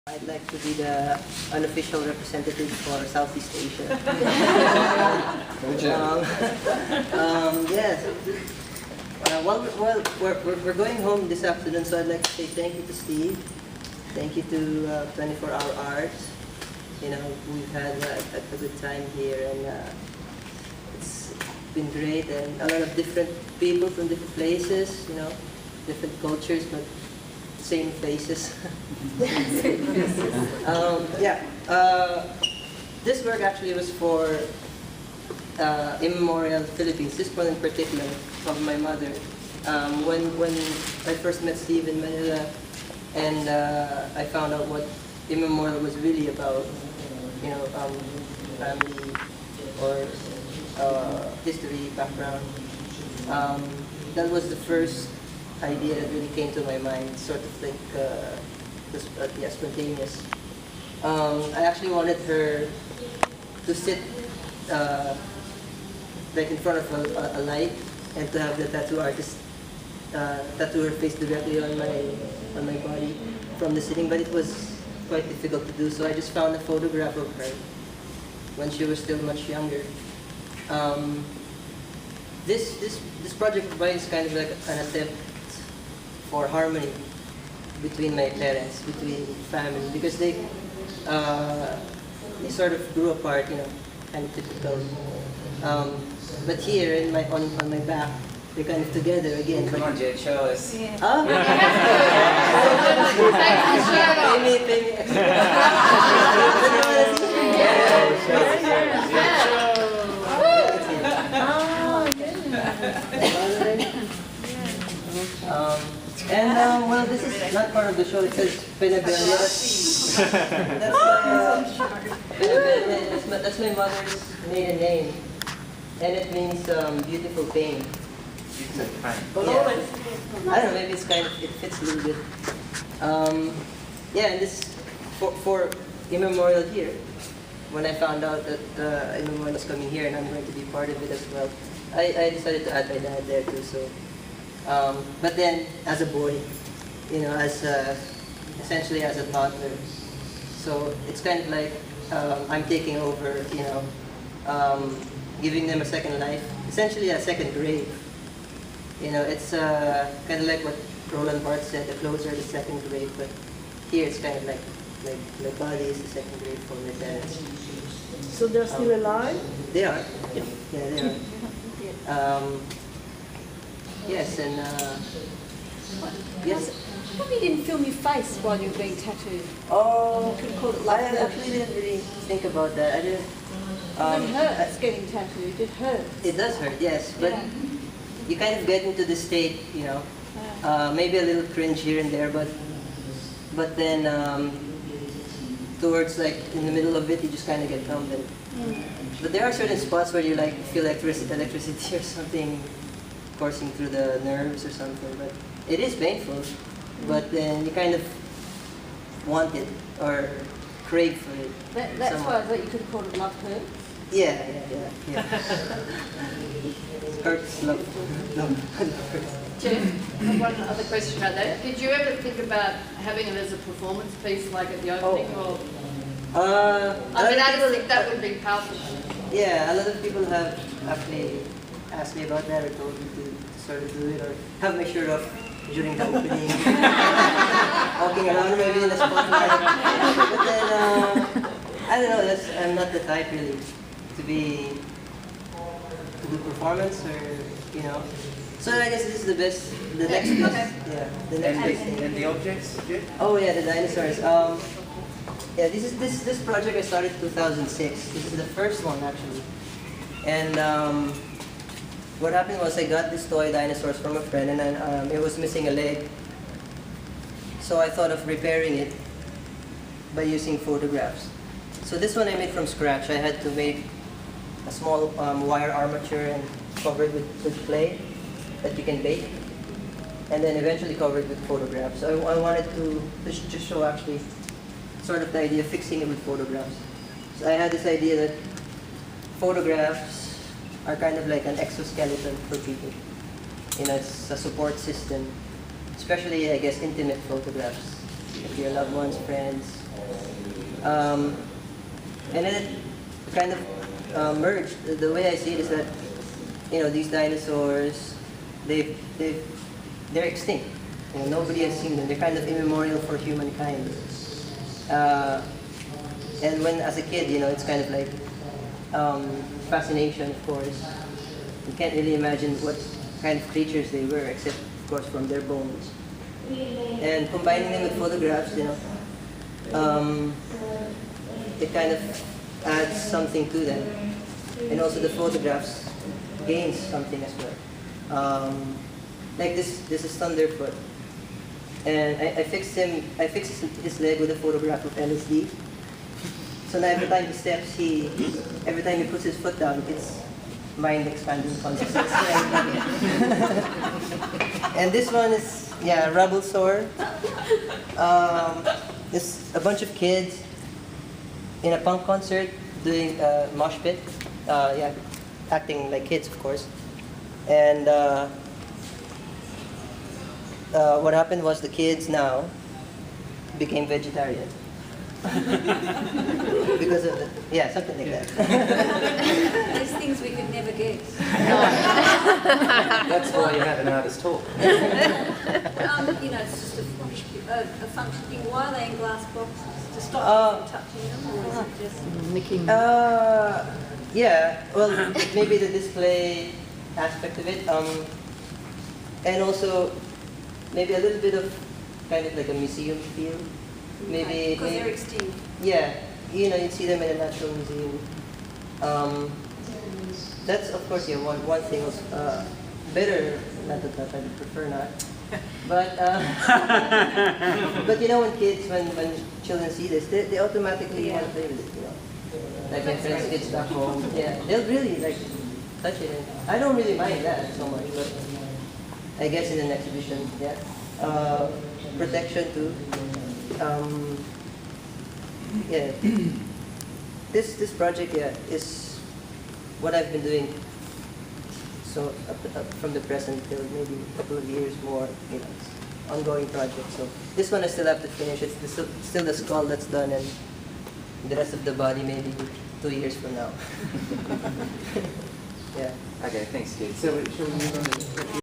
I'd like to be the unofficial representative for Southeast Asia. Yes. Well, we're going home this afternoon, so I'd like to say thank you to Steve. Thank you to 24 Hour Arts. You know, we've had a good time here, and it's been great, and a lot of different people from different places, you know, different cultures, but same faces. This work actually was for Immemorial Philippines. This one in particular, from my mother. When I first met Steve in Manila, and I found out what Immemorial was really about, you know, family or history background. That was the first idea that really came to my mind, sort of like spontaneous. I actually wanted her to sit like in front of a light, and to have the tattoo artist tattoo her face directly on my body from the sitting, but it was quite difficult to do, so I just found a photograph of her when she was still much younger. This project provides kind of like an attempt for harmony between my parents, between family, because they sort of grew apart, you know, kind of typical. But here on my back, they're kind of together again. Come on, Jay, show us. Yeah. Pay me well, this is not part of the show. It says Pinabella. That's my mother's maiden name, and it means beautiful pain. Yeah. I don't know, maybe it's kind of, it fits a little bit. And this for Immemorial here. When I found out that Immemorial was coming here and I'm going to be part of it as well, I decided to add my dad there too. So, but then as a boy, you know, essentially as a toddler, so it's kind of like I'm taking over, you know, giving them a second life, essentially a second grave. You know, it's kind of like what Roland Barthes said, the closer the second grave, but here it's kind of like my body is the second grave for my parents. So they're still alive? They are. Yeah, they are. Yes, and yes. How come you didn't film your face while you were being tattooed? Oh, You could have called it I like that. actually didn't really think about that. I didn't. It hurts getting tattooed. It hurts. It does hurt, yes, but Yeah. you kind of get into the state, you know, maybe a little cringe here and there, but then towards like in the middle of it, you just kind of get numb. But there are certain spots where you like feel electricity or something coursing through the nerves or something. But it is painful. But then you kind of want it or crave for it. That's why I thought you could have called it Love Hurt. Yeah. Hurts, love. Jeff, I have one other question about that. Did you ever think about having it as a performance piece, like at the opening, or? I just think that would be powerful. Yeah, a lot of people have actually asked me about that or told me to sort of do it or have my shirt off during the opening, walking around maybe in the spotlight. But then, I don't know, I'm not the type really to do performance or, you know. So I guess this is the next piece. Yeah, the next big thing. And the objects, Jay? Oh yeah, the dinosaurs. Yeah, this project I started in 2006. This is the first one actually. And what happened was I got this toy dinosaurs from a friend, and then it was missing a leg. So I thought of repairing it by using photographs. So this one I made from scratch. I had to make a small wire armature and cover it with clay that you can bake, and then eventually covered with photographs. So I wanted to just show actually sort of the idea of fixing it with photographs. So I had this idea that photographs are kind of like an exoskeleton for people. You know, it's a support system, especially I guess intimate photographs of your loved ones, friends, And then it kind of merged. The way I see it is that, these dinosaurs, they're extinct. Nobody has seen them. They're kind of immemorial for humankind. And when, as a kid, it's kind of like fascination, of course. You can't really imagine what kind of creatures they were, except, of course, from their bones. And combining them with photographs, it kind of adds something to them. And also the photographs gains something as well. Like this is Thunderfoot. And I fixed his leg with a photograph of LSD. So now every time he steps, every time he puts his foot down, it's mind-expanding consciousness. And this one is, Rubble Sore. There's a bunch of kids in a punk concert doing mosh pit, acting like kids, of course. And what happened was the kids now became vegetarian. Because of something like that. There's things we could never guess. That's why you have an artist talk. It's just a functioning. Why are they in glass boxes? To stop you from touching them, or is it just Nicking. Well, maybe the display aspect of it, and also maybe a little bit of kind of like a museum feel. Maybe because they're extinct? Yeah, you'd see them in a natural museum. That's of course one thing was better. Not that I would prefer not, but but when children see this, they automatically want to play with it. Like my friends' kids back home, they'll really like touch it. And I don't really mind that so much, but I guess in an exhibition, protection too. This project is what I've been doing. So up from the present till maybe a couple of years more, it's ongoing project. So this one I still have to finish. It's still the skull that's done, and the rest of the body maybe 2 years from now. Okay, thanks, kid. So, shall we move on to